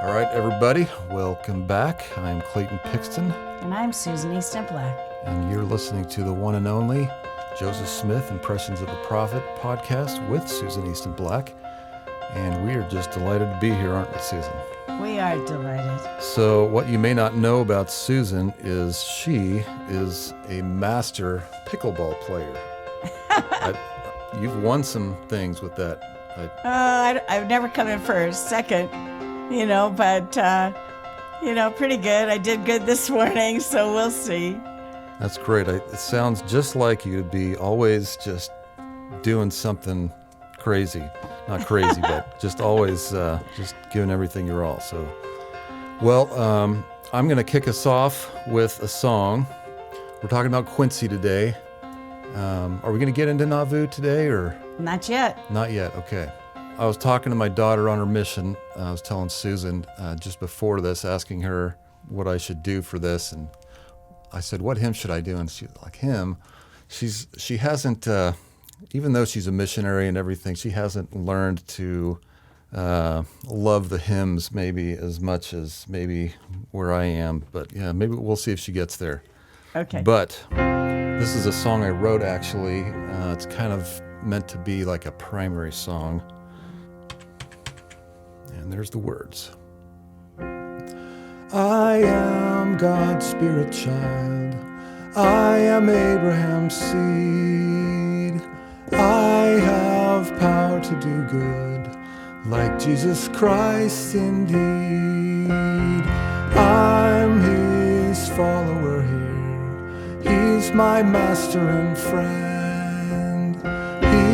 All right, everybody, welcome back. I'm Clayton Pixton, And I'm Susan Easton Black. and you're listening to the one and only Joseph Smith Impressions of the Prophet podcast with Susan Easton Black. And we are just delighted to be here, aren't we, Susan? We are delighted. So what you may not know about Susan is she is a master pickleball player. You've won some things with that. I've never come in first, second, but, pretty good. I did good this morning, so we'll see. That's great. It sounds just like you to be always just doing something crazy. Not crazy, but just always just giving everything your all. So, well, I'm going to kick us off with a song. We're talking about Quincy today. Are we going to get into Nauvoo today or? Not yet. Not yet. Okay. I was talking to my daughter on her mission. I was telling Susan just before this, asking her what I should do for this, and I said, "What hymn should I do?" And she was like, "Hymn." She hasn't, even though she's a missionary and everything, she hasn't learned to love the hymns maybe as much as maybe where I am. But yeah, maybe we'll see if she gets there. Okay. But this is a song I wrote actually. It's kind of meant to be like a primary song. And there's the words. I am God's spirit child. I am Abraham's seed. I have power to do good, like Jesus Christ indeed. I'm his follower here. He's my master and friend.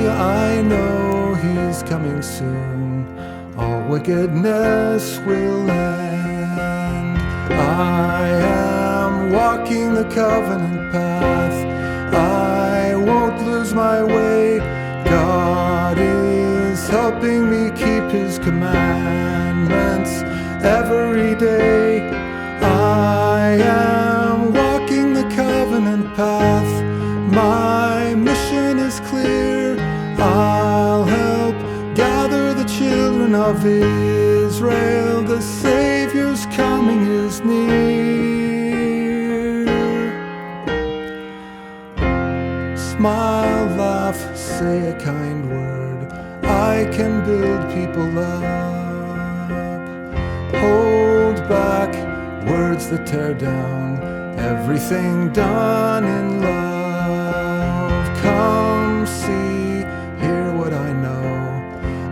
I know he's coming soon. All wickedness will end. I am walking the covenant path. I won't lose my way. God is helping me keep his commandments every day. I am walking the covenant path. My mission is clear. I'll help gather the children of Israel. The Savior's coming is near. Smile, laugh, say a kind word. I can build people up. Hold back words that tear down. Everything done in love. Come see, hear what I know.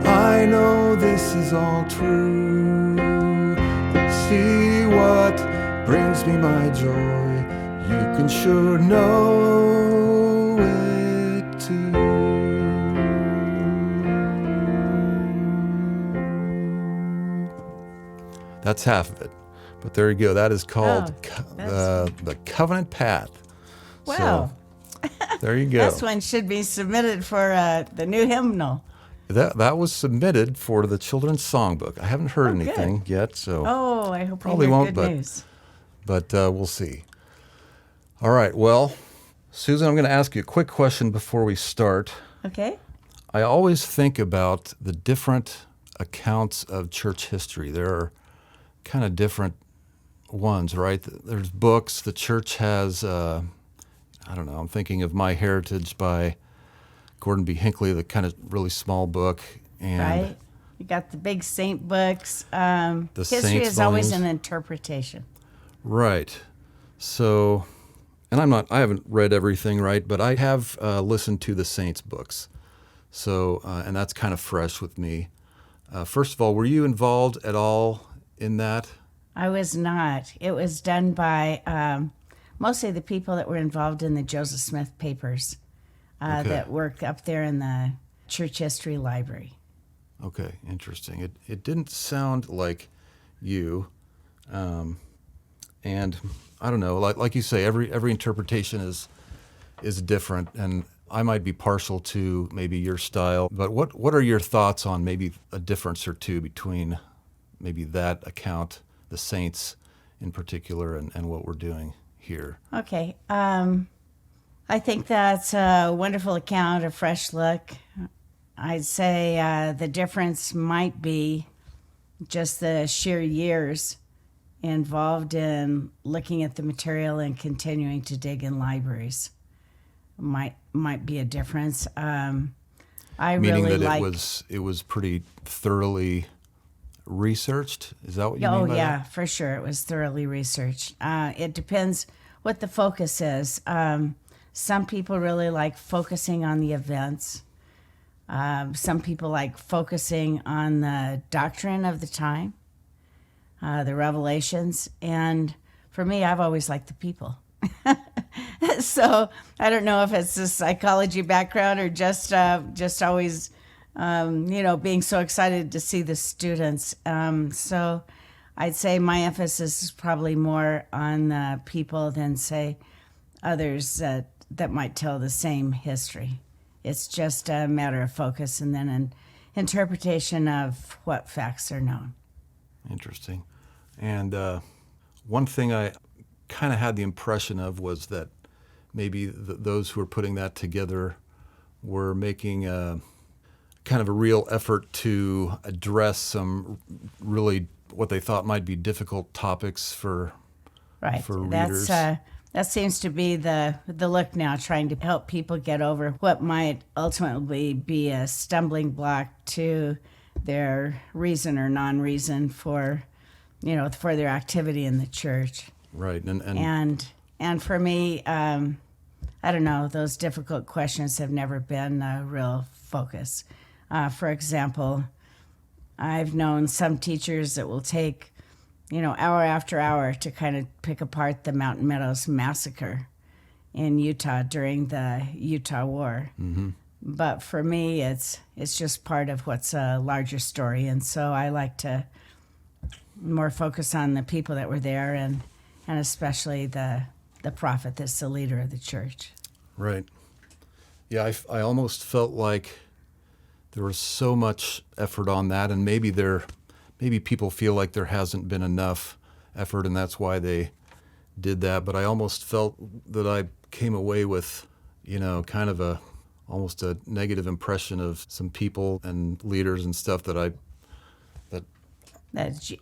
I know this is all true. See what brings me my joy. You can sure know it too. That's half of it. But there you go. That is called the Covenant Path. Wow. So, there you go. This one should be submitted for the new hymnal. That was submitted for the Children's Songbook. I haven't heard anything yet, so I hope probably we hear won't, good news. but we'll see. All right. Well, Susan, I'm going to ask you a quick question before we start. Okay. I always think about the different accounts of church history. There are kind of different ones, right? There's books. The church has, I don't know, I'm thinking of My Heritage by Gordon B. Hinkley, the kind of really small book. And Right. You got the big saint books. History Saints is always volumes. an interpretation. Right. So, and I haven't read everything, right? But I have listened to the Saints books. So, and that's kind of fresh with me. First of all, were you involved at all in that? I was not. It was done by mostly the people that were involved in the Joseph Smith papers that work up there in the church history library. Okay, interesting. It didn't sound like you, and I don't know. Like you say, every interpretation is different, and I might be partial to maybe your style. But what are your thoughts on maybe a difference or two between maybe that account, the Saints in particular, and what we're doing here? Okay. I think that's a wonderful account, a fresh look. I'd say the difference might be just the sheer years involved in looking at the material and continuing to dig in libraries might be a difference. I Meaning really that like. it was pretty thoroughly researched. Is that what you mean by Yeah, for sure. It was thoroughly researched. It depends what the focus is. Some people really like focusing on the events. Some people like focusing on the doctrine of the time, the revelations. And for me, I've always liked the people. So I don't know if it's a psychology background or just always, being so excited to see the students. So I'd say my emphasis is probably more on the people than, say, others that might tell the same history. It's just a matter of focus and then an interpretation of what facts are known. Interesting. And one thing I kind of had the impression of was that maybe those who were putting that together were making kind of a real effort to address some really what they thought might be difficult topics for readers. That seems to be the look now, trying to help people get over what might ultimately be a stumbling block to their reason or non-reason for their activity in the church. Right. And for me, I don't know, those difficult questions have never been a real focus. For example, I've known some teachers that will take hour after hour to kind of pick apart the Mountain Meadows massacre in Utah during the Utah War. Mm-hmm. But for me, it's just part of what's a larger story. And so I like to more focus on the people that were there and especially the prophet that's the leader of the church. Right. Yeah, I almost felt like there was so much effort on that, and maybe people feel like there hasn't been enough effort, and that's why they did that. But I almost felt that I came away with, kind of almost a negative impression of some people and leaders and stuff that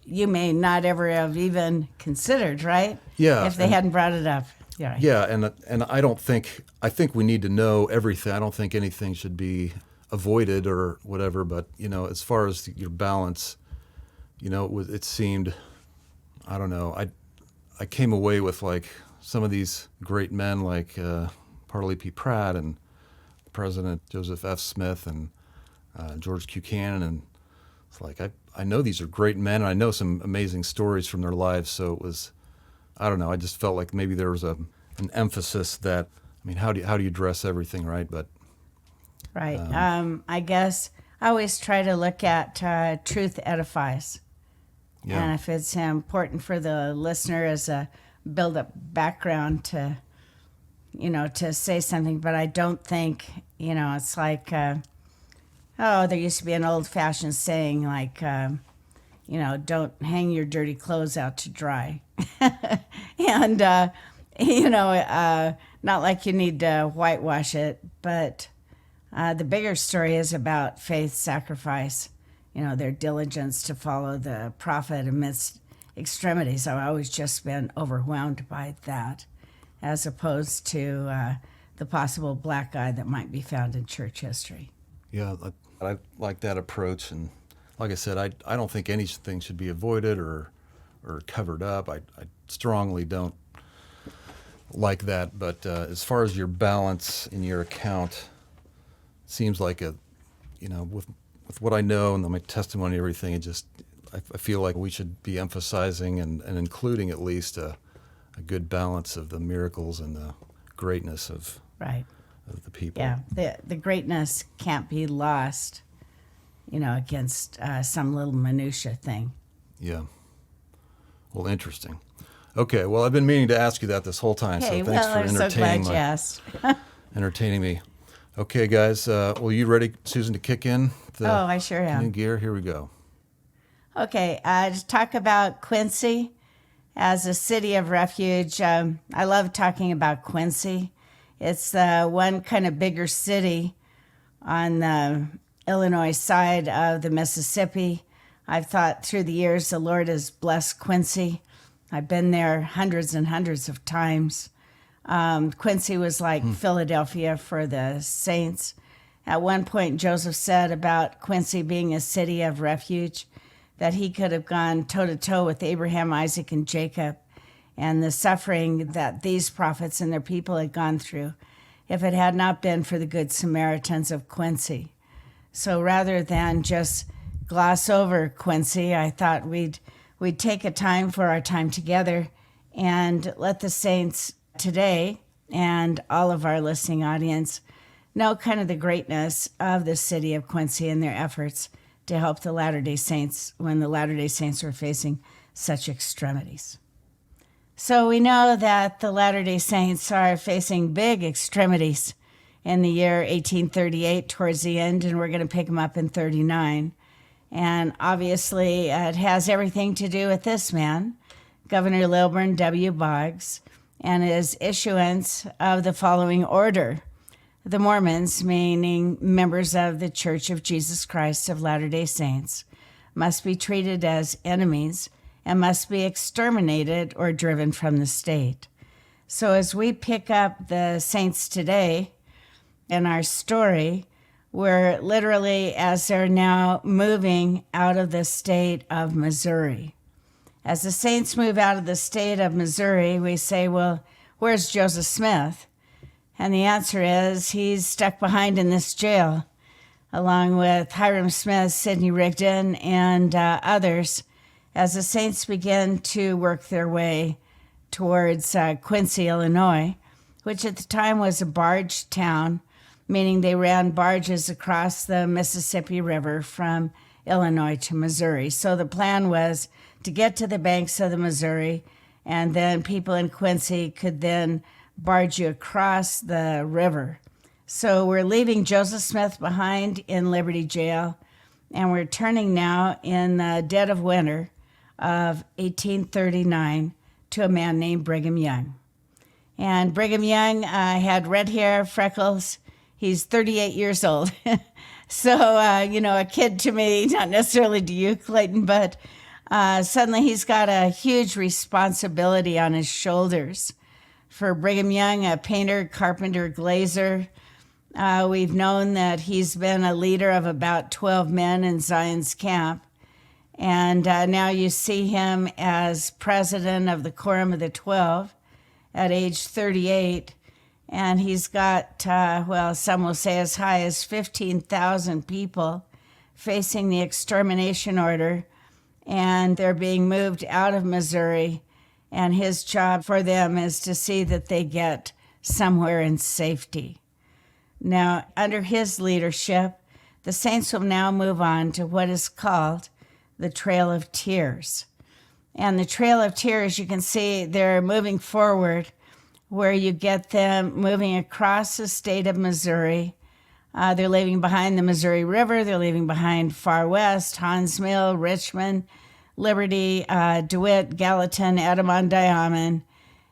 you may not ever have even considered, right? Yeah. If they hadn't brought it up. Yeah. Right. Yeah, and I think we need to know everything. I don't think anything should be avoided or whatever. But as far as your balance, it seemed, I don't know. I came away with like some of these great men like Parley P. Pratt and President Joseph F. Smith and George Buchanan, and it's like I know these are great men, and I know some amazing stories from their lives. So it was, I don't know. I just felt like maybe there was an emphasis that, how do you address everything, right? But right. I guess I always try to look at truth edifies. Yeah. And if it's important for the listener as a build-up background to say something, but I don't think, it's like, there used to be an old-fashioned saying like, don't hang your dirty clothes out to dry. And, not like you need to whitewash it, but the bigger story is about faith, sacrifice, their diligence to follow the prophet amidst extremities. I've always just been overwhelmed by that, as opposed to the possible black eye that might be found in church history. Yeah, I like that approach. And like I said, I don't think anything should be avoided or covered up. I strongly don't like that. But as far as your balance in your account, it seems like with what I know and my testimony and everything, I feel like we should be emphasizing and including at least a good balance of the miracles and the greatness of right. of the people. Yeah, the greatness can't be lost, against some little minutia thing. Yeah. Well, interesting. Okay, well, I've been meaning to ask you that this whole time, so thanks for I'm so glad you asked. entertaining me. Okay, guys, well, you ready, Susan, to kick in? I sure am. New gear, here we go. Okay, to talk about Quincy as a city of refuge. I love talking about Quincy. It's the one kind of bigger city on the Illinois side of the Mississippi, I've thought through the years the Lord has blessed Quincy. I've been there hundreds and hundreds of times. Quincy was like Philadelphia for the saints. At one point, Joseph said about Quincy being a city of refuge, that he could have gone toe-to-toe with Abraham, Isaac, and Jacob, and the suffering that these prophets and their people had gone through if it had not been for the good Samaritans of Quincy. So rather than just gloss over Quincy, I thought we'd take a time for our time together and let the saints today and all of our listening audience know kind of the greatness of the city of Quincy and their efforts to help the Latter-day Saints when the Latter-day Saints were facing such extremities. So we know that the Latter-day Saints are facing big extremities in the year 1838 towards the end, and we're going to pick them up in 39. And obviously it has everything to do with this man, Governor Lilburn W. Boggs, and his issuance of the following order. The Mormons, meaning members of the Church of Jesus Christ of Latter-day Saints, must be treated as enemies and must be exterminated or driven from the state. So as we pick up the saints today in our story, we're literally, as they're now moving out of the state of Missouri. As the saints move out of the state of Missouri, we say, well, where's Joseph Smith? And the answer is he's stuck behind in this jail, along with Hiram Smith, Sidney Rigdon, and others, as the saints begin to work their way towards Quincy, Illinois, which at the time was a barge town, meaning they ran barges across the Mississippi River from Illinois to Missouri. So the plan was to get to the banks of the Missouri, and then people in Quincy could then barge you across the river. So we're leaving Joseph Smith behind in Liberty Jail, and we're turning now in the dead of winter of 1839 to a man named Brigham Young. And Brigham Young had red hair, freckles. He's 38 years old. So, a kid to me, not necessarily to you, Clayton, but suddenly he's got a huge responsibility on his shoulders. For Brigham Young, a painter, carpenter, glazer, we've known that he's been a leader of about 12 men in Zion's camp. And now you see him as president of the Quorum of the 12 at age 38. And he's got, some will say as high as 15,000 people facing the Extermination Order. And they're being moved out of Missouri. And his job for them is to see that they get somewhere in safety. Now, under his leadership, the saints will now move on to what is called the Trail of Tears. And the Trail of Tears, you can see they're moving forward where you get them moving across the state of Missouri. They're leaving behind the Missouri River. They're leaving behind Far West, Hans Mill, Richmond, Liberty, DeWitt, Gallatin, Adirondack,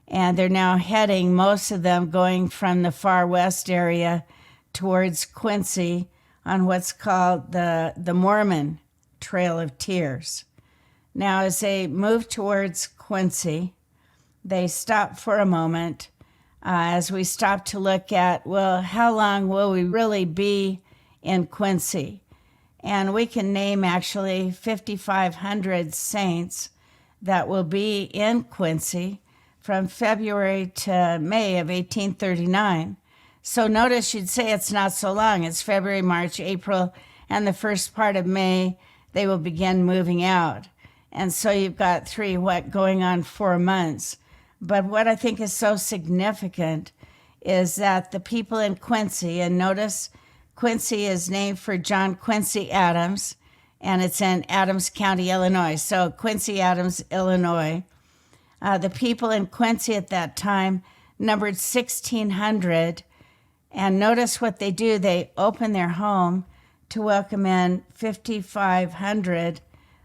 and they're now heading, most of them going from the Far West area towards Quincy on what's called the Mormon Trail of Tears. Now, as they move towards Quincy, they stop for a moment as we stop to look at, well, how long will we really be in Quincy? And we can name actually 5,500 saints that will be in Quincy from February to May of 1839. So notice you'd say it's not so long. It's February, March, April, and the first part of May, they will begin moving out. And so you've got going on 4 months. But what I think is so significant is that the people in Quincy, and notice Quincy is named for John Quincy Adams, and it's in Adams County, Illinois. So Quincy Adams, Illinois. The people in Quincy at that time numbered 1,600. And notice what they do. They open their home to welcome in 5,500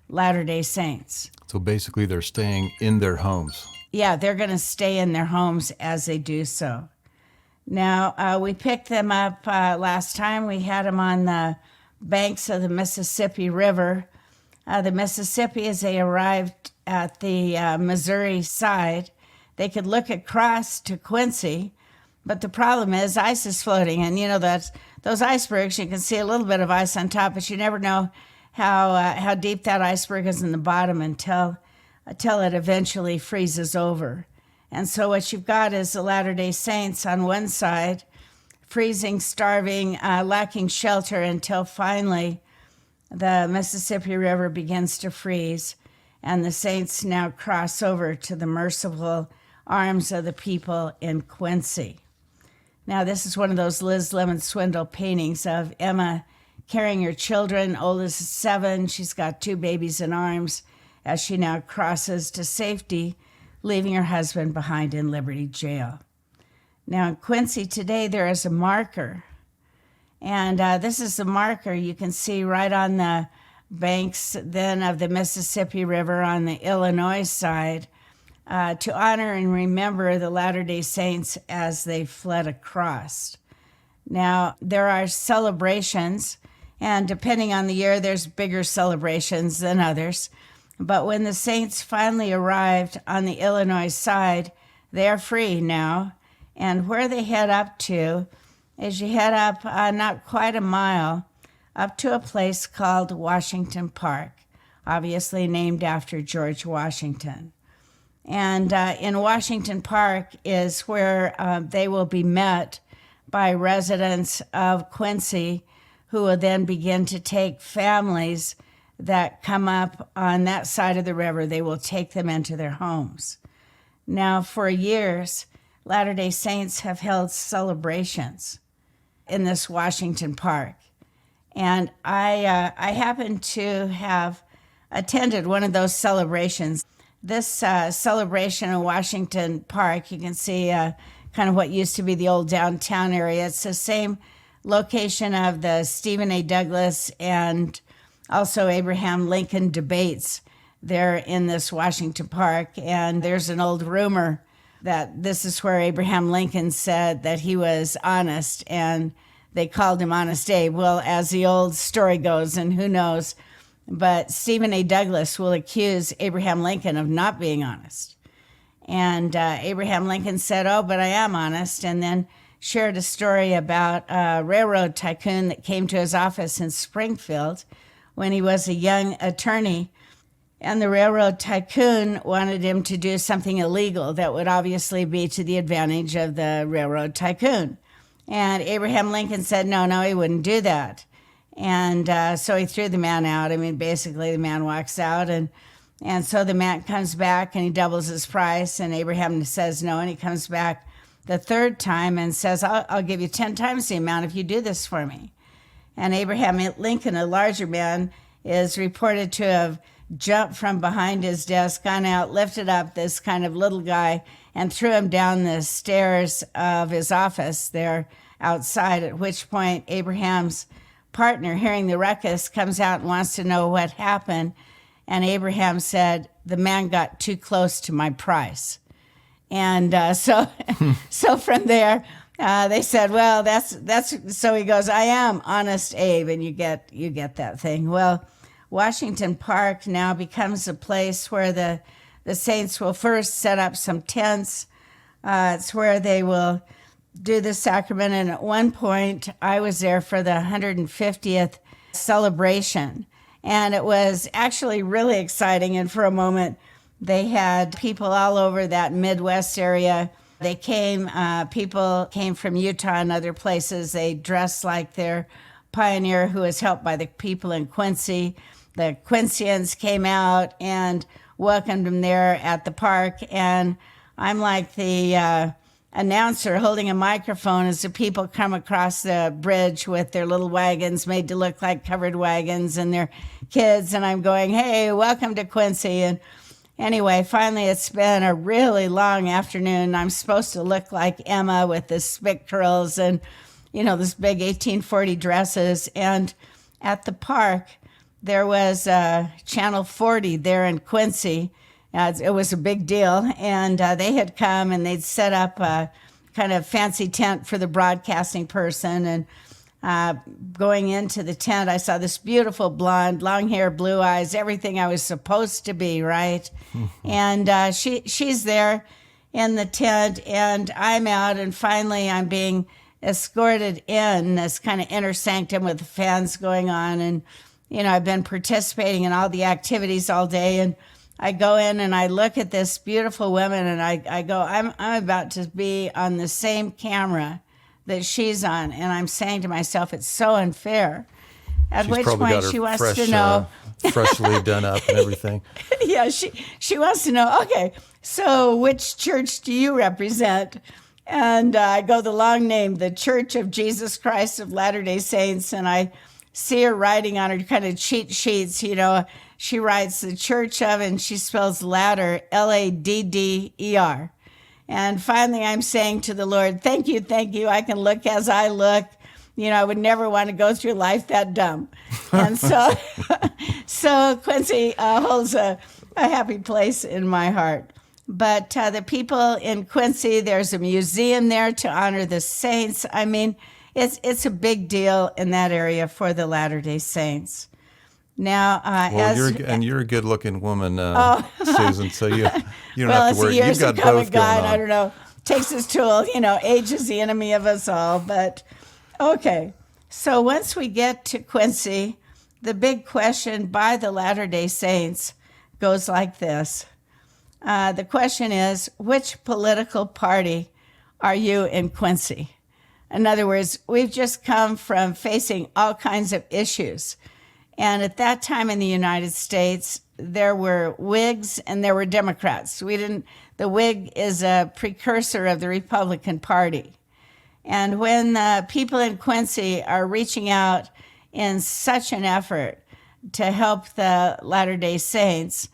Latter-day Saints. So basically they're staying in their homes. Yeah, they're going to stay in their homes as they do so. Now, we picked them up last time. We had them on the banks of the Mississippi River the Mississippi, as they arrived at the Missouri side, they could look across to Quincy, but the problem is ice is floating. And, those icebergs, you can see a little bit of ice on top, but you never know how deep that iceberg is in the bottom until it eventually freezes over. And so what you've got is the Latter-day Saints on one side, freezing, starving, lacking shelter until finally the Mississippi River begins to freeze, and the Saints now cross over to the merciful arms of the people in Quincy. Now, this is one of those Liz Lemon Swindle paintings of Emma carrying her children. Oldest is 7. She's got 2 babies in arms as she now crosses to safety, leaving her husband behind in Liberty Jail. Now, in Quincy today, there is a marker. And this is the marker you can see right on the banks then of the Mississippi River on the Illinois side to honor and remember the Latter-day Saints as they fled across. Now, there are celebrations, and depending on the year, there's bigger celebrations than others. But when the Saints finally arrived on the Illinois side, they are free now. And where they head up to is you head up not quite a mile up to a place called Washington Park, obviously named after George Washington. And in Washington Park is where they will be met by residents of Quincy who will then begin to take families that come up on that side of the river. They will take them into their homes. Now, for years, Latter-day Saints have held celebrations in this Washington Park. And I happen to have attended one of those celebrations. This celebration in Washington Park, you can see kind of what used to be the old downtown area. It's the same location of the Stephen A. Douglas and also Abraham Lincoln debates there in this Washington Park. And there's an old rumor that this is where Abraham Lincoln said that he was honest, and they called him Honest Abe. Well, as the old story goes, and who knows, but Stephen A. Douglas will accuse Abraham Lincoln of not being honest. And Abraham Lincoln said, "Oh, but I am honest," and then shared a story about a railroad tycoon that came to his office in Springfield when he was a young attorney. And the railroad tycoon wanted him to do something illegal that would obviously be to the advantage of the railroad tycoon. And Abraham Lincoln said, no, he wouldn't do that. And so he threw the man out. I mean, basically the man walks out, and so the man comes back and he doubles his price, and Abraham says no, and he comes back the third time and says, I'll give you 10 times the amount if you do this for me. And Abraham Lincoln, a larger man, is reported to have jumped from behind his desk, gone out, lifted up this kind of little guy, and threw him down the stairs of his office there outside, at which point Abraham's partner, hearing the ruckus, comes out and wants to know what happened. And Abraham said, the man got too close to my price. And so from there, they said, well, that's so he goes, I am Honest Abe, and you get that thing. Well, Washington Park now becomes a place where the Saints will first set up some tents. It's where they will do the sacrament. And at one point, I was there for the 150th celebration. And it was actually really exciting. And for a moment, they had people all over that Midwest area. They came, people came from Utah and other places. They dressed like their pioneer who was helped by the people in Quincy. The Quincyans came out and welcomed them there at the park. And I'm like the announcer holding a microphone as the people come across the bridge with their little wagons made to look like covered wagons and their kids. And I'm going, hey, welcome to Quincy. And anyway, finally, it's been a really long afternoon. I'm supposed to look like Emma with the spick curls and, this big 1840 dresses. And at the park, there was Channel 40 there in Quincy. It was a big deal. And they had come and they'd set up a kind of fancy tent for the broadcasting person. And Going into the tent, I saw this beautiful blonde, long hair, blue eyes, everything I was supposed to be, right? And she's there in the tent, and I'm out, and finally I'm being escorted in this kind of inner sanctum with the fans going on. And, I've been participating in all the activities all day, and I go in and I look at this beautiful woman, and I go, I'm about to be on the same camera that she's on, and I'm saying to myself, it's so unfair. At She's which probably point got her she wants fresh, to know. freshly done up and everything. Yeah, she wants to know, okay, so which church do you represent? And I go the long name, the Church of Jesus Christ of Latter-day Saints, and I see her writing on her kind of cheat sheets, she writes the Church of, and she spells Ladder, Ladder. And finally, I'm saying to the Lord, thank you. I can look as I look. I would never want to go through life that dumb. And so, so Quincy holds a happy place in my heart. But the people in Quincy, there's a museum there to honor the saints. I mean, it's a big deal in that area for the Latter-day Saints. Now, you're a good-looking woman, Susan. So you don't well, have to worry. You've got both going on. I don't know. Takes his tool. Age is the enemy of us all. But okay. So once we get to Quincy, the big question by the Latter-day Saints goes like this. The question is, which political party are you in Quincy? In other words, we've just come from facing all kinds of issues. And at that time in the United States, there were Whigs and there were Democrats. The Whig is a precursor of the Republican Party. And when the people in Quincy are reaching out in such an effort to help the Latter-day Saints,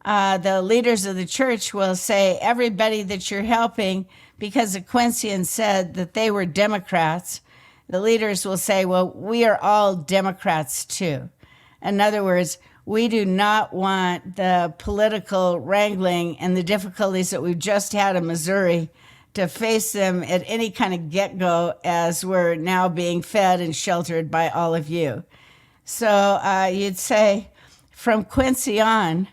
the leaders of the church will say, everybody that you're helping, because the Quincyans said that they were Democrats, the leaders will say, well, we are all Democrats too. In other words, we do not want the political wrangling and the difficulties that we've just had in Missouri to face them at any kind of get-go as we're now being fed and sheltered by all of you. So you'd say, from Quincy on,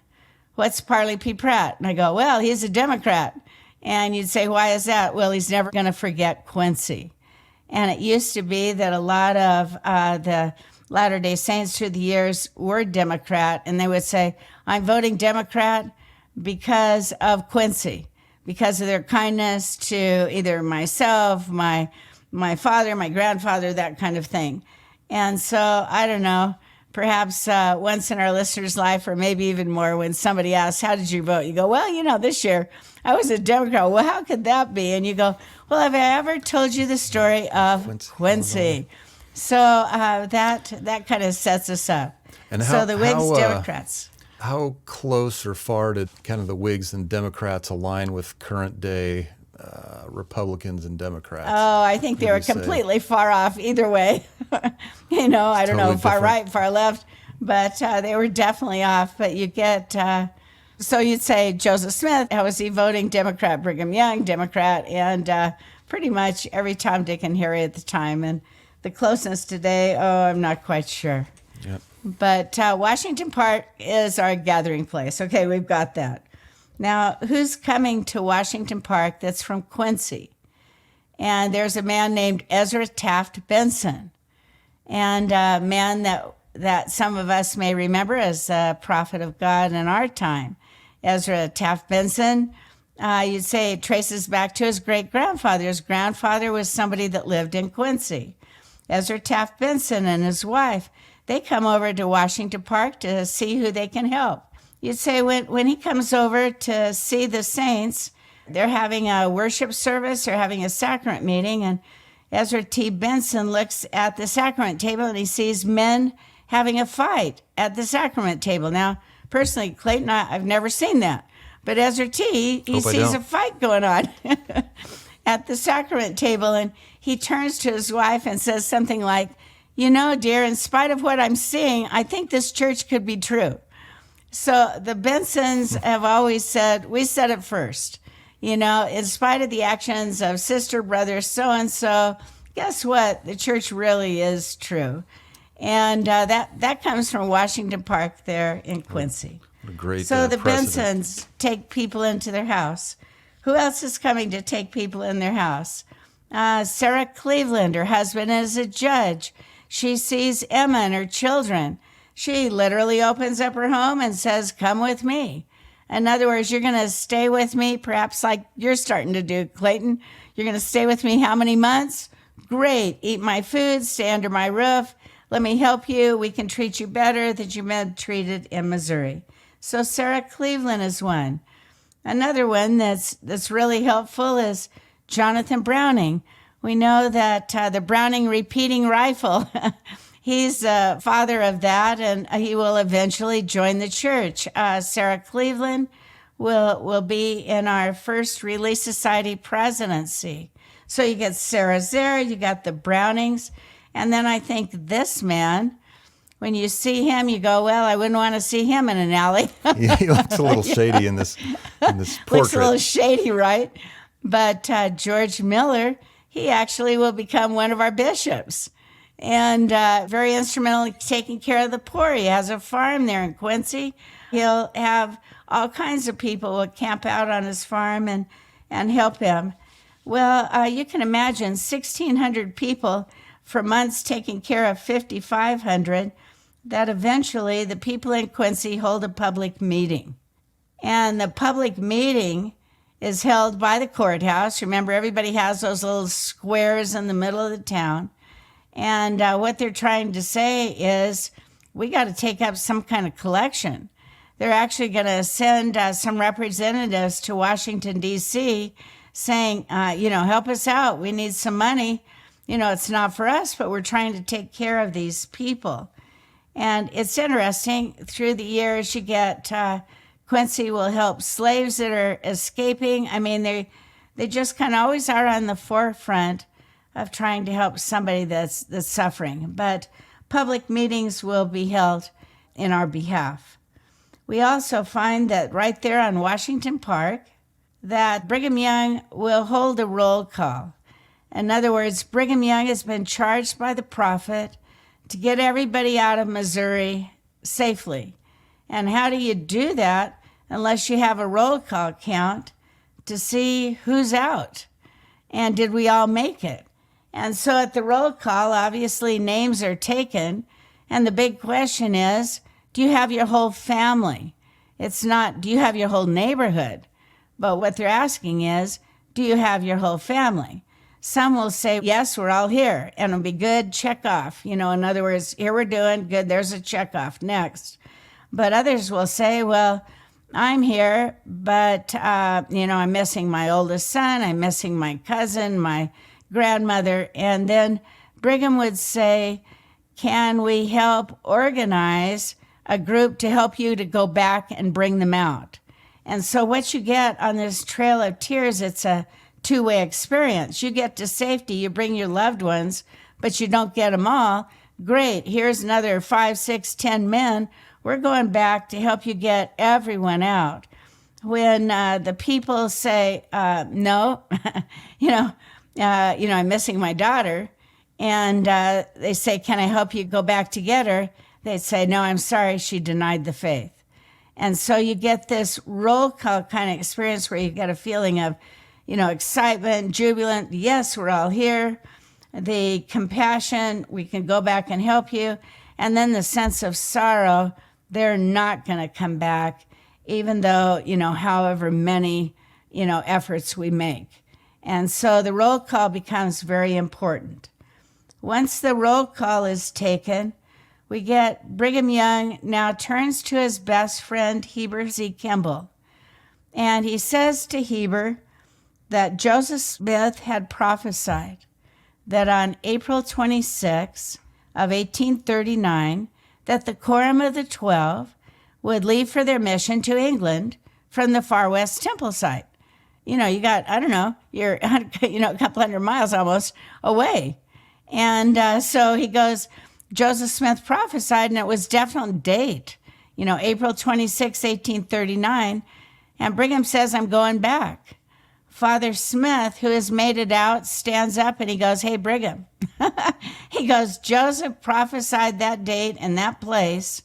what's Parley P. Pratt? And I go, well, he's a Democrat. And you'd say, why is that? Well, he's never going to forget Quincy. And it used to be that a lot of the Latter-day Saints through the years were Democrat, and they would say, I'm voting Democrat because of Quincy, because of their kindness to either myself, my father, my grandfather, that kind of thing. And so, I don't know, perhaps once in our listener's life, or maybe even more, when somebody asks, how did you vote? You go, well, this year I was a Democrat. Well, how could that be? And you go, well, have I ever told you the story of Quincy? So that kind of sets us up. And so the Whigs, Democrats. How close or far did kind of the Whigs and Democrats align with current day Republicans and Democrats? Oh, I think they were completely far off either way. I don't know, far right, far left, but they were definitely off. But you get, so you'd say Joseph Smith, how was he voting? Democrat. Brigham Young, Democrat, and pretty much every Tom, Dick, and Harry at the time. And the closeness today, I'm not quite sure. Yep. But Washington Park is our gathering place. Okay, we've got that. Now, who's coming to Washington Park that's from Quincy? And there's a man named Ezra Taft Benson, and a man that some of us may remember as a prophet of God in our time. Ezra Taft Benson, you'd say it traces back to his great-grandfather. His grandfather was somebody that lived in Quincy. Ezra Taft Benson and his wife, they come over to Washington Park to see who they can help. You'd say when he comes over to see the saints, they're having a worship service or having a sacrament meeting, and Ezra T. Benson looks at the sacrament table and he sees men having a fight at the sacrament table. Now, personally, Clayton, I've never seen that. But Ezra T., he sees a fight going on at the sacrament table, and he turns to his wife and says something like, dear, in spite of what I'm seeing, I think this church could be true. So the Bensons have always said, we said it first. In spite of the actions of sister, brother, so-and-so, guess what? The church really is true. And that comes from Washington Park there in Quincy. What a great So the precedent. Bensons take people into their house. Who else is coming to take people in their house? Sarah Cleveland, her husband is a judge. She sees Emma and her children. She literally opens up her home and says, come with me. In other words, you're going to stay with me, perhaps like you're starting to do, Clayton. You're going to stay with me how many months? Great. Eat my food, stay under my roof. Let me help you. We can treat you better than you've been treated in Missouri. So Sarah Cleveland is one. Another one that's really helpful is Jonathan Browning. We know that the Browning repeating rifle, he's the father of that, and he will eventually join the church. Sarah Cleveland will be in our first Relief Society presidency. So you get Sarah's there, you got the Brownings, and then I think this man, when you see him, you go, well, I wouldn't want to see him in an alley. Yeah, he looks a little shady in this Looks portrait. a little shady, right? But George Miller, he actually will become one of our bishops. And very instrumental in taking care of the poor. He has a farm there in Quincy. He'll have all kinds of people will camp out on his farm and help him. Well, you can imagine 1,600 people for months taking care of 5,500, that eventually the people in Quincy hold a public meeting. And the public meeting is held by the courthouse. Remember, everybody has those little squares in the middle of the town. And what they're trying to say is, we got to take up some kind of collection. They're actually going to send some representatives to Washington, D.C., saying, help us out. We need some money. It's not for us, but we're trying to take care of these people. And it's interesting. Through the years, you get Quincy will help slaves that are escaping. I mean, they just kind of always are on the forefront of trying to help somebody that's suffering. But public meetings will be held in our behalf. We also find that right there on Washington Park, that Brigham Young will hold a roll call. In other words, Brigham Young has been charged by the prophet to get everybody out of Missouri safely. And how do you do that unless you have a roll call count to see who's out? And did we all make it? And so at the roll call, obviously names are taken. And the big question is, do you have your whole family? It's not, do you have your whole neighborhood? But what they're asking is, do you have your whole family? Some will say, yes, we're all here, and it'll be good, check off. In other words, here we're doing, good, there's a check off, next. But others will say, well, I'm here, but, I'm missing my oldest son, I'm missing my cousin, my grandmother. And then Brigham would say, can we help organize a group to help you to go back and bring them out? And so what you get on this Trail of Tears, it's a two-way experience. You get to safety, you bring your loved ones, but you don't get them all. Great, here's another 5, 6, 10 men. We're going back to help you get everyone out. When the people say, no, I'm missing my daughter, and they say, can I help you go back to get her? They say, no, I'm sorry, she denied the faith. And so you get this roll call kind of experience where you get a feeling of, excitement, jubilant. Yes, we're all here. The compassion, we can go back and help you. And then the sense of sorrow, they're not going to come back, even though, however many, efforts we make. And so the roll call becomes very important. Once the roll call is taken, we get Brigham Young now turns to his best friend, Heber Z. Kimball. And he says to Heber that Joseph Smith had prophesied that on April 26 of 1839, that the Quorum of the 12 would leave for their mission to England from the far west temple site. You got, you're, a couple hundred miles almost away. And so he goes, Joseph Smith prophesied, and it was definite date, April 26, 1839. And Brigham says, I'm going back. Father Smith, who has made it out, stands up and he goes, hey, Brigham. He goes, Joseph prophesied that date and that place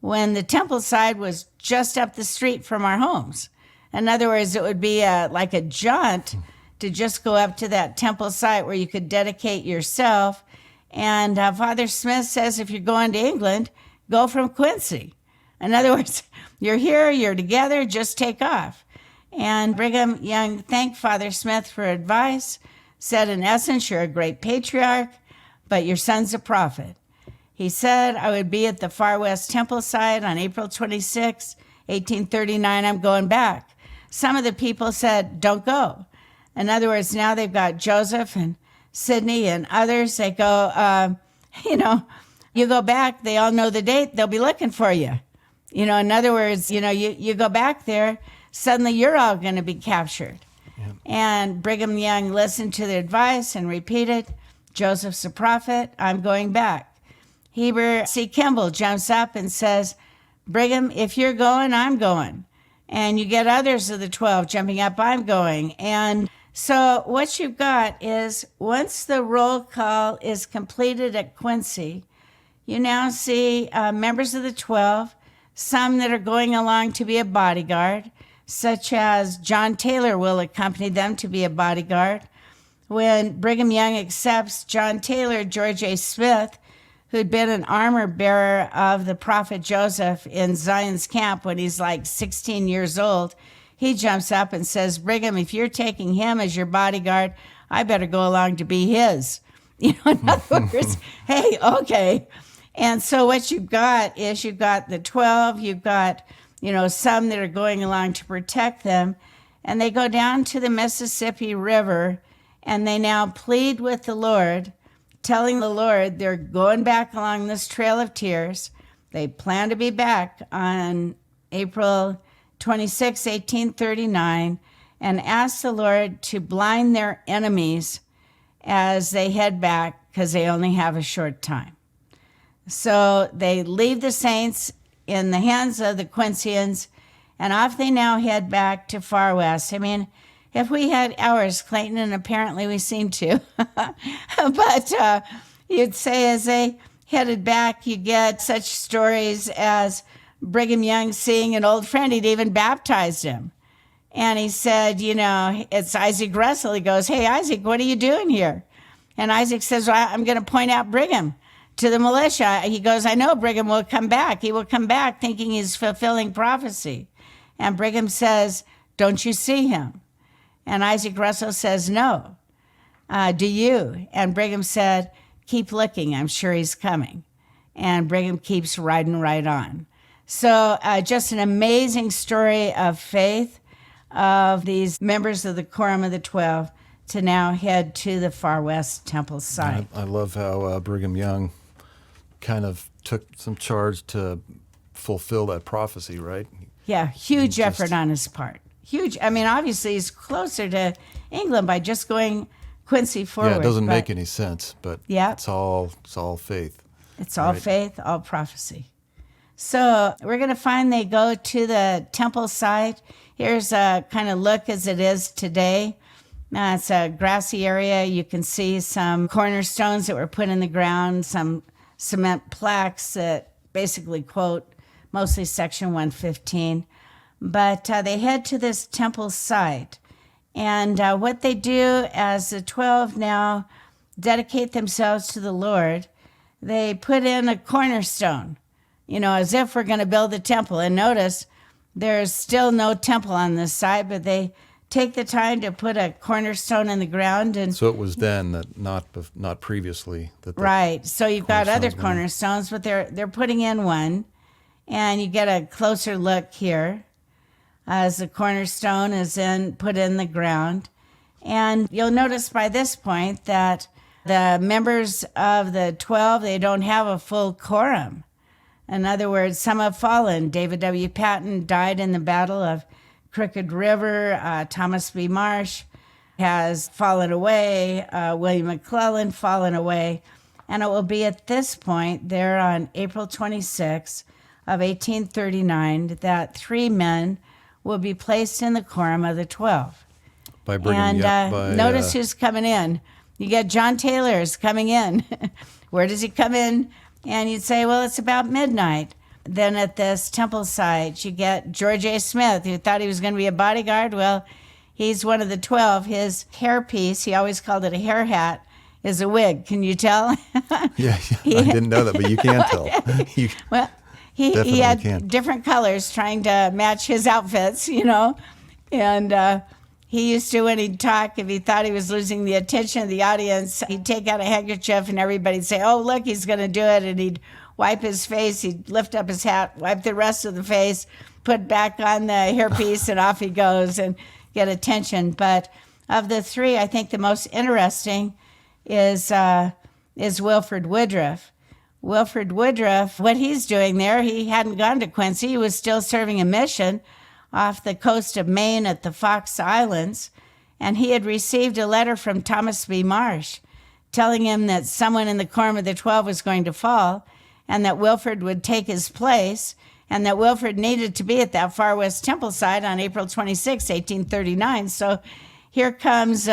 when the temple site was just up the street from our homes. In other words, it would be like a jaunt to just go up to that temple site where you could dedicate yourself. And Father Smith says, if you're going to England, go from Quincy. In other words, you're here, you're together, just take off. And Brigham Young thanked Father Smith for advice, said, in essence, you're a great patriarch, but your son's a prophet. He said, I would be at the Far West Temple site on April 26, 1839. I'm going back. Some of the people said, don't go. In other words, now they've got Joseph and Sidney and others. They go, you go back. They all know the date. They'll be looking for you. In other words, you go back there, suddenly you're all going to be captured. Yeah. And Brigham Young listened to the advice and repeated, Joseph's a prophet. I'm going back. Heber C. Kimball jumps up and says, Brigham, if you're going, I'm going. And you get others of the 12 jumping up, I'm going. And so what you've got is once the roll call is completed at Quincy, you now see members of the 12, some that are going along to be a bodyguard, such as John Taylor will accompany them to be a bodyguard. When Brigham Young accepts John Taylor, George A. Smith, who'd been an armor bearer of the prophet Joseph in Zion's camp when he's like 16 years old, he jumps up and says, Brigham, if you're taking him as your bodyguard, I better go along to be his. In other words, hey, okay. And so what you've got is you've got the 12, you've got, some that are going along to protect them, and they go down to the Mississippi River, and they now plead with the Lord, telling the Lord they're going back along this trail of tears. They plan to be back on April 26, 1839, and ask the Lord to blind their enemies as they head back because they only have a short time. So they leave the saints in the hands of the Quincyans, and off they now head back to Far West. I mean, if we had hours, Clayton, and apparently we seem to, but you'd say as they headed back, you get such stories as Brigham Young seeing an old friend. He'd even baptized him. And he said, it's Isaac Russell. He goes, hey, Isaac, what are you doing here? And Isaac says, well, I'm going to point out Brigham to the militia. He goes, I know Brigham will come back. He will come back thinking he's fulfilling prophecy. And Brigham says, don't you see him? And Isaac Russell says, no. Do you? And Brigham said, keep looking. I'm sure he's coming. And Brigham keeps riding right on. So just an amazing story of faith of these members of the Quorum of the 12 to now head to the Far West Temple site. I love how Brigham Young kind of took some charge to fulfill that prophecy, right? Yeah, huge effort on his part. Huge. I mean, obviously, he's closer to England by just going Quincy forward. Yeah, it doesn't make any sense, but yeah, it's all faith. It's all faith, all prophecy. So we're going to find they go to the temple site. Here's a kind of look as it is today. It's a grassy area. You can see some cornerstones that were put in the ground, some cement plaques that basically quote mostly Section 115. But they head to this temple site. And what they do as the 12 now dedicate themselves to the Lord, they put in a cornerstone, as if we're going to build a temple. And notice there's still no temple on this site, but they take the time to put a cornerstone in the ground. And so it was then, that not previously. Right. So you've got other cornerstones, but they're putting in one. And you get a closer look here as the cornerstone is put in the ground. And you'll notice by this point that the members of the 12, they don't have a full quorum. In other words, some have fallen. David W. Patton died in the Battle of Crooked River. Thomas B. Marsh has fallen away. William McClellan fallen away. And it will be at this point, there on April 26 of 1839, that 3 men will be placed in the quorum of the 12. By Brigham And Young. By, notice who's coming in. You get John Taylor's coming in. Where does he come in? And you'd say, well, it's about midnight. Then at this temple site, you get George A. Smith, who thought he was going to be a bodyguard. Well, he's one of the 12. His hairpiece, he always called it a hair hat, is a wig. Can you tell? Yeah, I didn't know that, but you can tell. You Well, he definitely had can. different colors trying to match his outfits, And he used to, when he'd talk, if he thought he was losing the attention of the audience, he'd take out a handkerchief and everybody'd say, oh, look, he's going to do it. And he'd wipe his face, he'd lift up his hat, wipe the rest of the face, put back on the hairpiece, and off he goes and get attention. But of the three, I think the most interesting is Wilford Woodruff. Wilford Woodruff, what he's doing there, he hadn't gone to Quincy. He was still serving a mission off the coast of Maine at the Fox Islands, and he had received a letter from Thomas B. Marsh telling him that someone in the Quorum of the 12 was going to fall and that Wilford would take his place, and that Wilford needed to be at that Far West Temple site on April 26, 1839. So here comes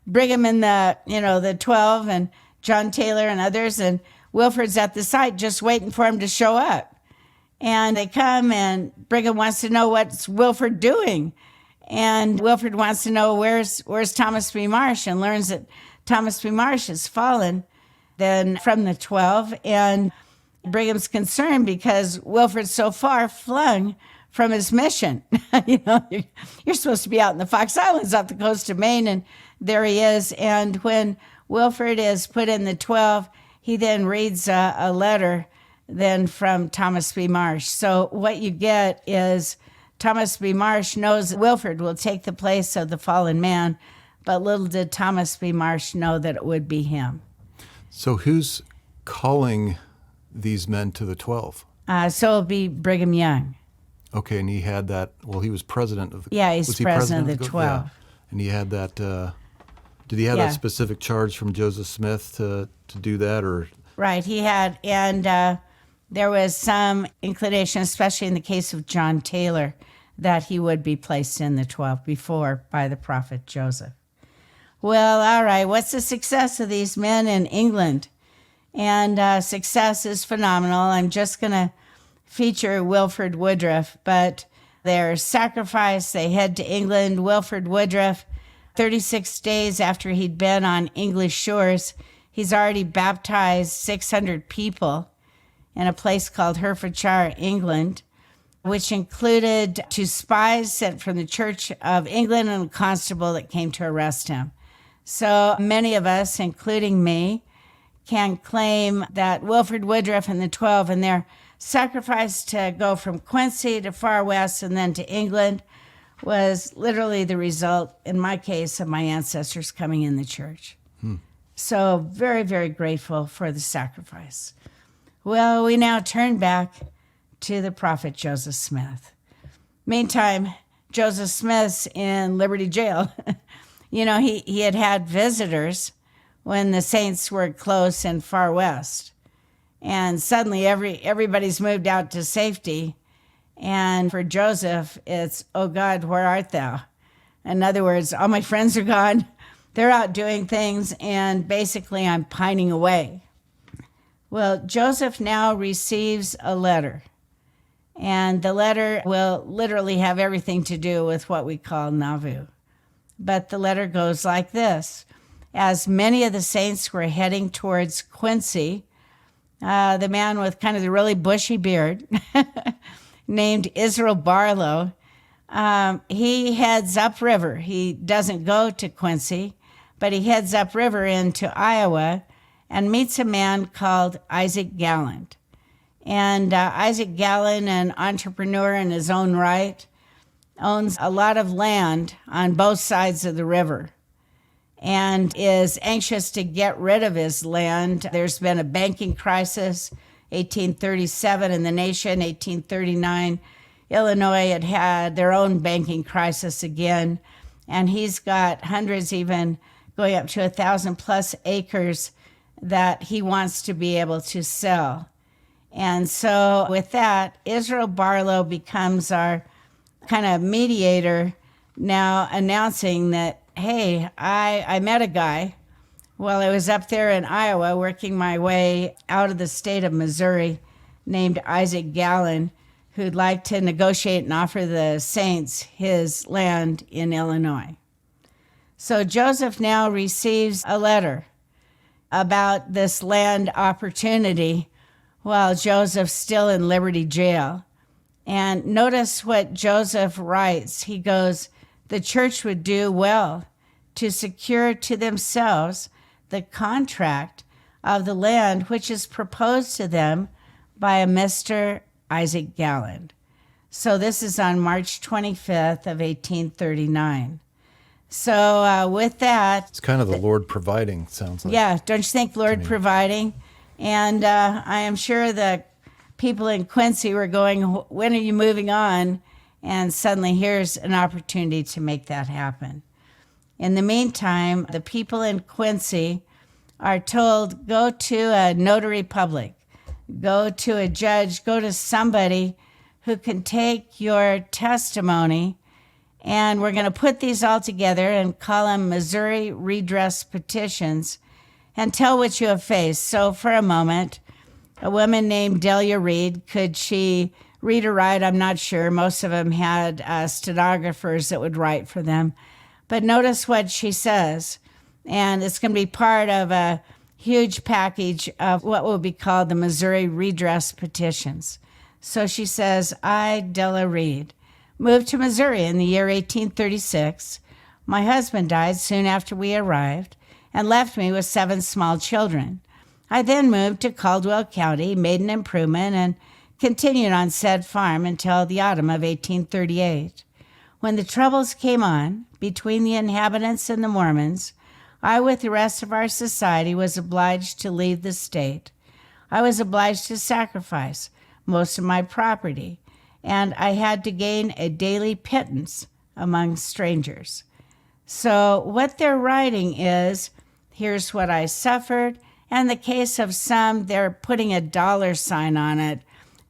Brigham and the 12 and John Taylor and others, and Wilford's at the site just waiting for him to show up. And they come, and Brigham wants to know what's Wilford doing. And Wilford wants to know where's Thomas B. Marsh, and learns that Thomas B. Marsh has fallen then from the 12. And Brigham's concerned because Wilford's so far flung from his mission. You're supposed to be out in the Fox Islands off the coast of Maine, and there he is. And when Wilford is put in the 12, he then reads a letter then from Thomas B. Marsh. So what you get is Thomas B. Marsh knows that Wilford will take the place of the fallen man, but little did Thomas B. Marsh know that it would be him. So who's calling these men to the 12? So it'll be Brigham Young. Okay, and he had that, well, he was president of the... Yeah, he's was he president of the 12. Yeah. And he had that, did he have that specific charge from Joseph Smith to do that, or... Right, he had, and there was some inclination, especially in the case of John Taylor, that he would be placed in the 12 before by the prophet Joseph. Well, all right, what's the success of these men in England? And success is phenomenal. I'm just going to feature Wilford Woodruff, but their sacrifice, they head to England. Wilford Woodruff, 36 days after he'd been on English shores, he's already baptized 600 people in a place called Herefordshire, England, which included 2 spies sent from the Church of England and a constable that came to arrest him. So many of us, including me, can claim that Wilford Woodruff and the 12 and their sacrifice to go from Quincy to Far West and then to England was literally the result, in my case, of my ancestors coming in the church. So very, very grateful for the sacrifice. Well, we now turn back to the prophet Joseph Smith. Meantime, Joseph Smith's in Liberty Jail. He had visitors when the saints were close in Far West. And suddenly everybody's moved out to safety. And for Joseph, it's, oh God, where art thou? In other words, all my friends are gone. They're out doing things, and basically I'm pining away. Well, Joseph now receives a letter. And the letter will literally have everything to do with what we call Nauvoo. But the letter goes like this. As many of the saints were heading towards Quincy, the man with kind of the really bushy beard, named Israel Barlow, he heads upriver. He doesn't go to Quincy, but he heads upriver into Iowa and meets a man called Isaac Galland. And Isaac Galland, an entrepreneur in his own right, owns a lot of land on both sides of the river and is anxious to get rid of his land. There's been a banking crisis, 1837 in the nation, 1839. Illinois had their own banking crisis again, and he's got hundreds, even going up to 1,000 plus acres that he wants to be able to sell. And so with that, Israel Barlow becomes our kind of mediator, now announcing that hey, I met a guy while I was up there in Iowa working my way out of the state of Missouri named Isaac Gallen, who'd like to negotiate and offer the saints his land in Illinois. So Joseph now receives a letter about this land opportunity while Joseph's still in Liberty Jail. And notice what Joseph writes. He goes, the church would do well to secure to themselves the contract of the land which is proposed to them by a Mr. Isaac Galland. So this is on March 25th of 1839. So with that... It's kind of the Lord providing, sounds like. Yeah, don't you think, Lord providing? And I am sure the people in Quincy were going, when are you moving on? And suddenly here's an opportunity to make that happen. In the meantime, the people in Quincy are told, go to a notary public, go to a judge, go to somebody who can take your testimony, and we're going to put these all together and call them Missouri redress petitions and tell what you have faced. So for a moment, a woman named Delia Reed, could she read or write? I'm not sure. Most of them had stenographers that would write for them. But notice what she says, and it's going to be part of a huge package of what will be called the Missouri redress petitions. So she says, I, Della Reed, moved to Missouri in the year 1836. My husband died soon after we arrived and left me with 7 small children. I then moved to Caldwell County, made an improvement, and continued on said farm until the autumn of 1838. When the troubles came on between the inhabitants and the Mormons, I, with the rest of our society, was obliged to leave the state. I was obliged to sacrifice most of my property, and I had to gain a daily pittance among strangers. So what they're writing is, here's what I suffered, and in the case of some, they're putting a $sign on it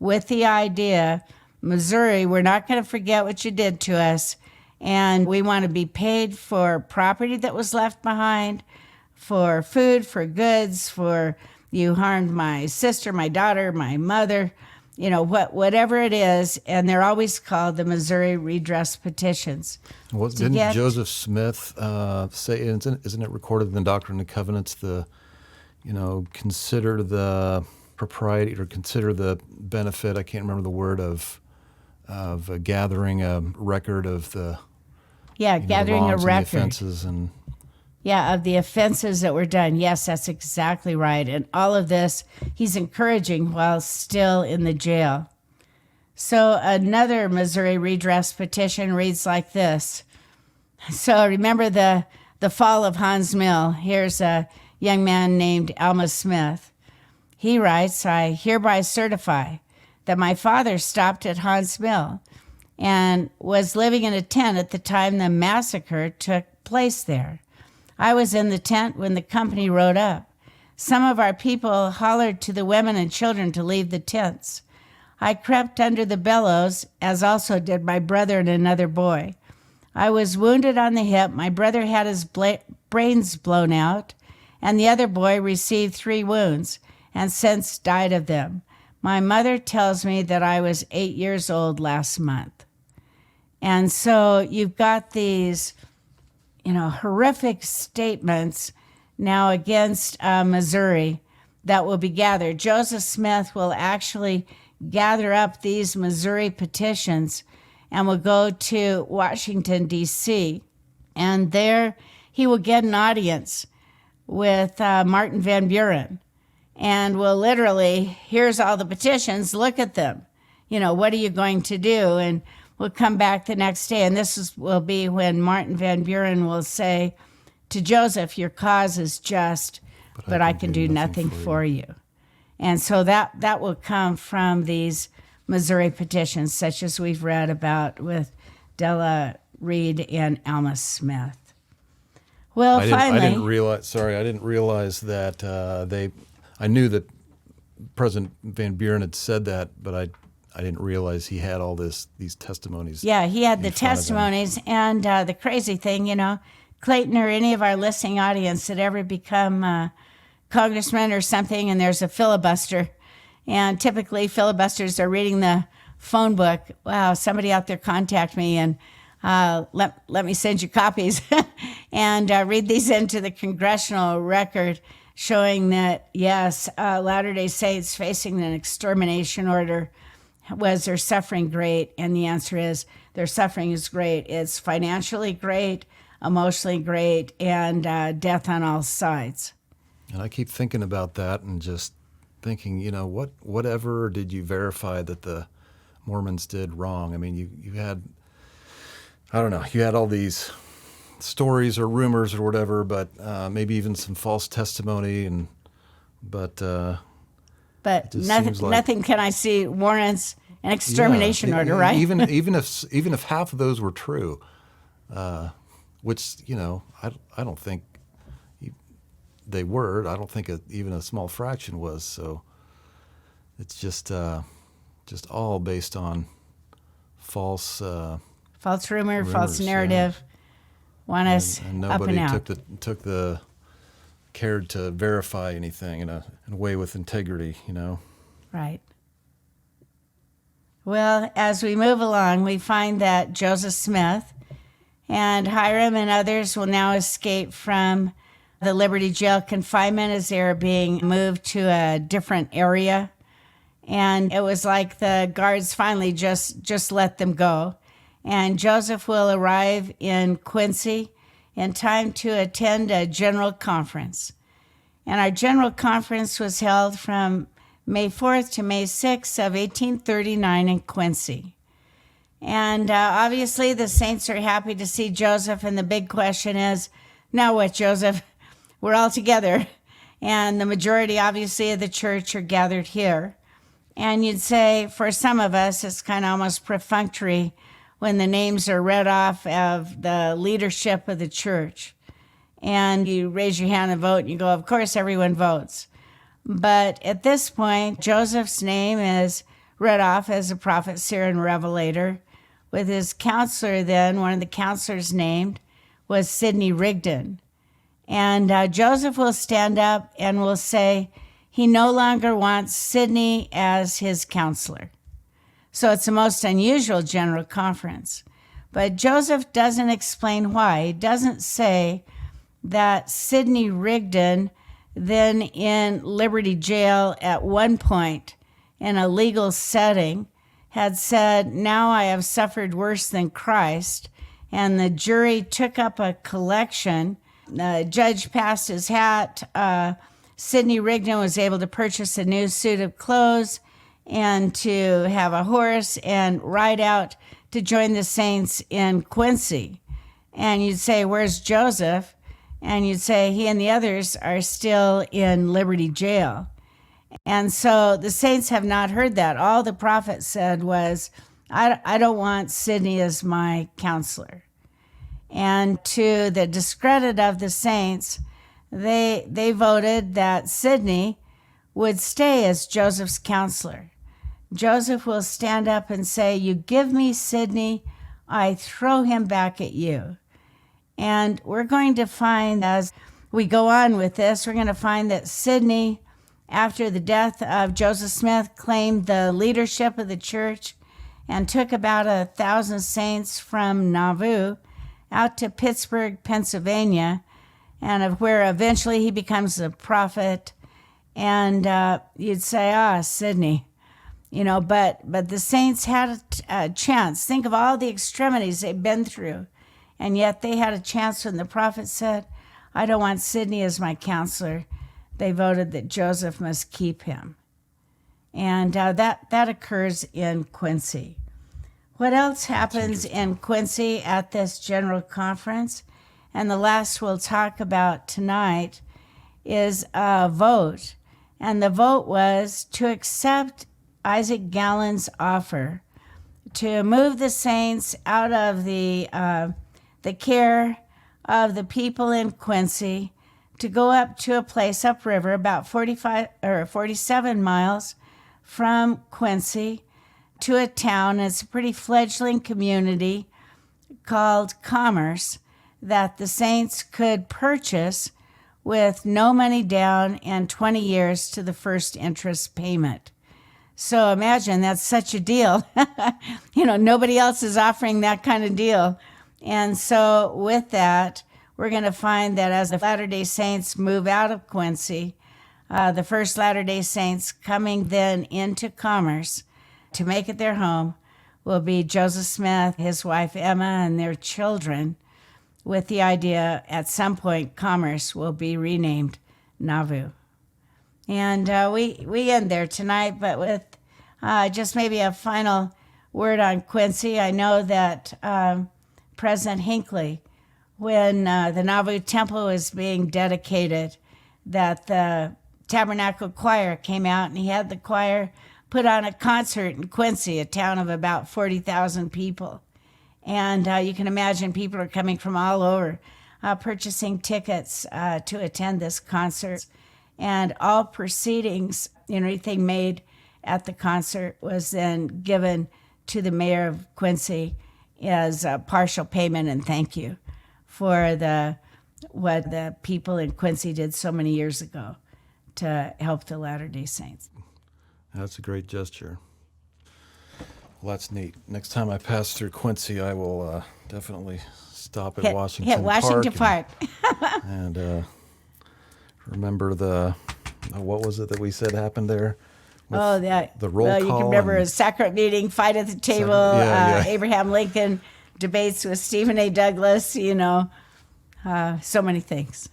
with the idea, Missouri, we're not going to forget what you did to us, and we want to be paid for property that was left behind, for food, for goods, for you harmed my sister, my daughter, my mother, you know, whatever it is, and they're always called the Missouri redress petitions. Well, didn't Joseph Smith say, isn't it recorded in the Doctrine and Covenants, consider the propriety or consider the benefit, I can't remember the word, of gathering a record of the gathering the a record. The offenses and of the offenses that were done. Yes, that's exactly right. And all of this he's encouraging while still in the jail. So another Missouri redress petition reads like this. So remember the fall of Hans Mill. Here's a young man named Alma Smith. He writes, I hereby certify that my father stopped at Hans Mill and was living in a tent at the time the massacre took place there. I was in the tent when the company rode up. Some of our people hollered to the women and children to leave the tents. I crept under the bellows, as also did my brother and another boy. I was wounded on the hip. My brother had his brains blown out, and the other boy received 3 wounds and since died of them. My mother tells me that I was 8 years old last month. And so you've got these, horrific statements now against Missouri that will be gathered. Joseph Smith will actually gather up these Missouri petitions and will go to Washington, D.C., and there he will get an audience with Martin Van Buren, and will literally, here's all the petitions, look at them. What are you going to do? And we'll come back the next day, and will be when Martin Van Buren will say to Joseph, your cause is just, but I can do nothing for you. And so that will come from these Missouri petitions, such as we've read about with Della Reed and Alma Smith. Well, finally... I didn't realize that I knew that President Van Buren had said that, but I didn't realize he had all these testimonies. Yeah, he had the testimonies, and the crazy thing, Clayton or any of our listening audience that ever become congressman or something, and there's a filibuster, and typically filibusters are reading the phone book. Wow, somebody out there contact me and let me send you copies and read these into the congressional record, showing that, yes, Latter-day Saints facing an extermination order. Was their suffering great? And the answer is their suffering is great. It's financially great, emotionally great, and death on all sides. And I keep thinking about that and just thinking, whatever did you verify that the Mormons did wrong? I mean, you had, I don't know, you had all these stories or rumors or whatever, but maybe even some false testimony, but nothing can I see warrants an extermination order, right? even if half of those were true, which I don't think they were. I don't think even a small fraction was. So it's just all based on false rumor, false narrative. Want us and up nobody and out. cared to verify anything in a way with integrity, Right. Well, as we move along, we find that Joseph Smith and Hiram and others will now escape from the Liberty Jail confinement as they're being moved to a different area. And it was like the guards finally just let them go. And Joseph will arrive in Quincy in time to attend a general conference. And our general conference was held from May 4th to May 6th of 1839 in Quincy. And obviously the saints are happy to see Joseph, and the big question is, now what, Joseph? We're all together. And the majority, obviously, of the church are gathered here. And you'd say, for some of us, it's kind of almost perfunctory when the names are read off of the leadership of the church. And you raise your hand and vote, and you go, of course, everyone votes. But at this point, Joseph's name is read off as a prophet, seer, and revelator, with his counselor then, one of the counselors named, was Sidney Rigdon. And Joseph will stand up and will say he no longer wants Sidney as his counselor. So it's the most unusual general conference. But Joseph doesn't explain why. He doesn't say that Sidney Rigdon, then in Liberty Jail at one point in a legal setting, had said, now I have suffered worse than Christ. And the jury took up a collection. The judge passed his hat. Sidney Rigdon was able to purchase a new suit of clothes and to have a horse and ride out to join the saints in Quincy. And you'd say, where's Joseph? And you'd say he and the others are still in Liberty Jail. And so the saints have not heard that. All the prophet said was, I don't want Sidney as my counselor. And to the discredit of the saints, they voted that Sidney would stay as Joseph's counselor. Joseph will stand up and say, you give me Sidney, I throw him back at you. And we're going to find, as we go on with this, we're going to find that Sidney, after the death of Joseph Smith, claimed the leadership of the church and took about 1,000 saints from Nauvoo out to Pittsburgh, Pennsylvania, and of where eventually he becomes a prophet. And you'd say, Sidney, but the saints had a chance. Think of all the extremities they've been through. And yet they had a chance when the prophet said, I don't want Sidney as my counselor. They voted that Joseph must keep him. And that occurs in Quincy. What else happens in Quincy at this general conference? And the last we'll talk about tonight is a vote. And the vote was to accept Isaac Gallen's offer to move the saints out of the care of the people in Quincy to go up to a place upriver about 47 miles from Quincy to a town. It's a pretty fledgling community called Commerce that the saints could purchase with no money down and 20 years to the first interest payment. So imagine, that's such a deal. Nobody else is offering that kind of deal. And so with that, we're going to find that as the Latter-day Saints move out of Quincy, the first Latter-day Saints coming then into Commerce to make it their home will be Joseph Smith, his wife Emma, and their children, with the idea at some point Commerce will be renamed Nauvoo. And we end there tonight, but with just maybe a final word on Quincy. I know that President Hinkley, when the Nauvoo Temple was being dedicated, that the Tabernacle Choir came out, and he had the choir put on a concert in Quincy, a town of about 40,000 people. And you can imagine people are coming from all over, purchasing tickets to attend this concert. And all proceedings, anything made at the concert was then given to the mayor of Quincy as a partial payment and thank you for what the people in Quincy did so many years ago to help the Latter-day Saints. That's a great gesture. Well, that's neat. Next time I pass through Quincy, I will definitely stop at Washington Park. And remember what was it that we said happened there? The roll call. You can remember a sacrament meeting, fight at the table, Abraham Lincoln debates with Stephen A. Douglas, so many things.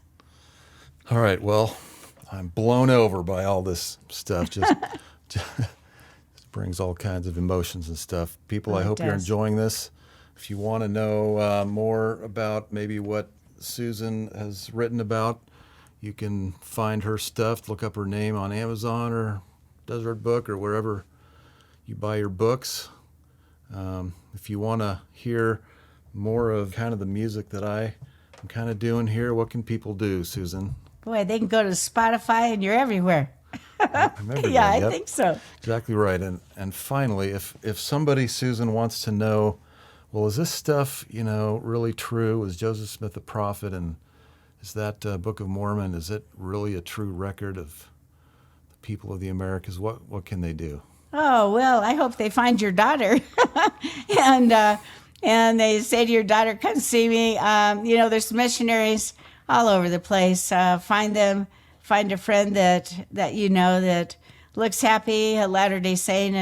All right, well, I'm blown over by all this stuff. Just brings all kinds of emotions and stuff. People, I hope you're enjoying this. If you want to know more about maybe what Susan has written about, you can find her stuff. Look up her name on Amazon or Desert Book or wherever you buy your books. If you want to hear more of kind of the music that I'm kind of doing here, what can people do, Susan? Boy, they can go to Spotify, and you're everywhere. Yeah, I think so. Exactly right. And finally, if somebody, Susan, wants to know, well, is this stuff, really true? Was Joseph Smith a prophet? And is that Book of Mormon, is it really a true record of the people of the Americas? What can they do? Oh, well, I hope they find your daughter. And they say to your daughter, come see me. There's missionaries all over the place. Find them. Find a friend that that looks happy, a Latter-day Saint,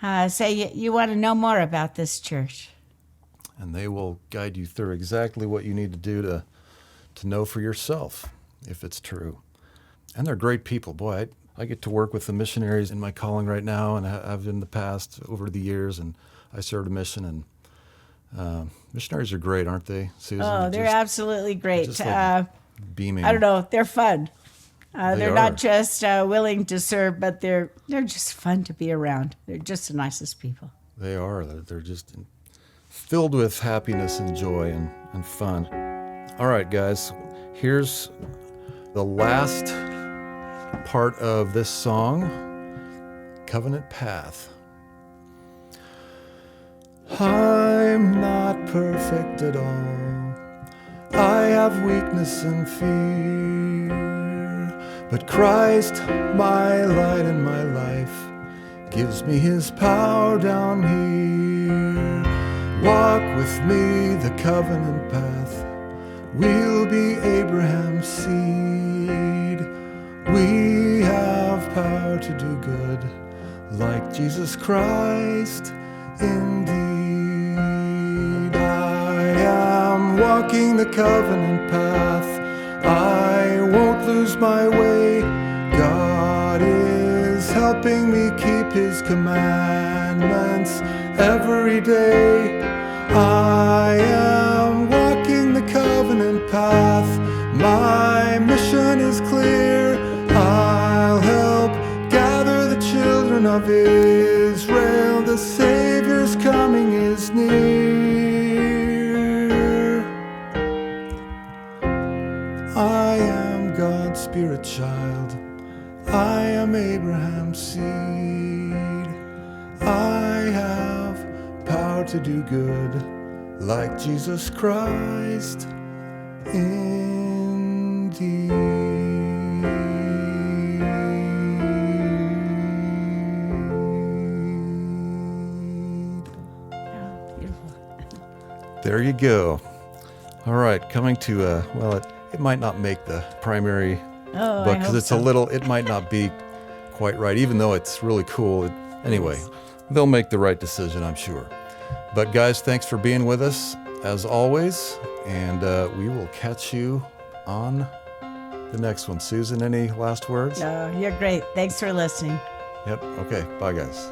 and say you want to know more about this church. And they will guide you through exactly what you need to do to know for yourself if it's true. And they're great people. Boy, I get to work with the missionaries in my calling right now, and have in the past over the years, and I served a mission, and missionaries are great, aren't they, Susan? Oh, they're absolutely great. Just beaming. I don't know, they're fun. They're are. not just willing to serve, but they're just fun to be around. They're just the nicest people. They are. They're just filled with happiness and joy and fun. All right, guys, here's the last part of this song, Covenant Path. I'm not perfect at all. I have weakness and fear. But Christ, my light and my life, gives me his power down here. Walk with me the covenant path. We'll be Abraham's seed. We have power to do good, like Jesus Christ indeed. I am walking the covenant path. I won't lose my way. God is helping me keep his commandments every day. I am walking the covenant path. My mission is clear. I'll help gather the children of Israel. The Savior's coming is near. I am God's spirit child. I am Abraham's seed. I have power to do good, like Jesus Christ indeed. Oh, beautiful. There you go. All right, coming to it might not make the primary Oh, book I because hope it's so. a little. It might not be quite right, even though it's really cool. Anyway, they'll make the right decision, I'm sure. But guys, thanks for being with us as always, and we will catch you on the next one. Susan, any last words? No, you're great. Thanks for listening. Yep. Okay. Bye, guys.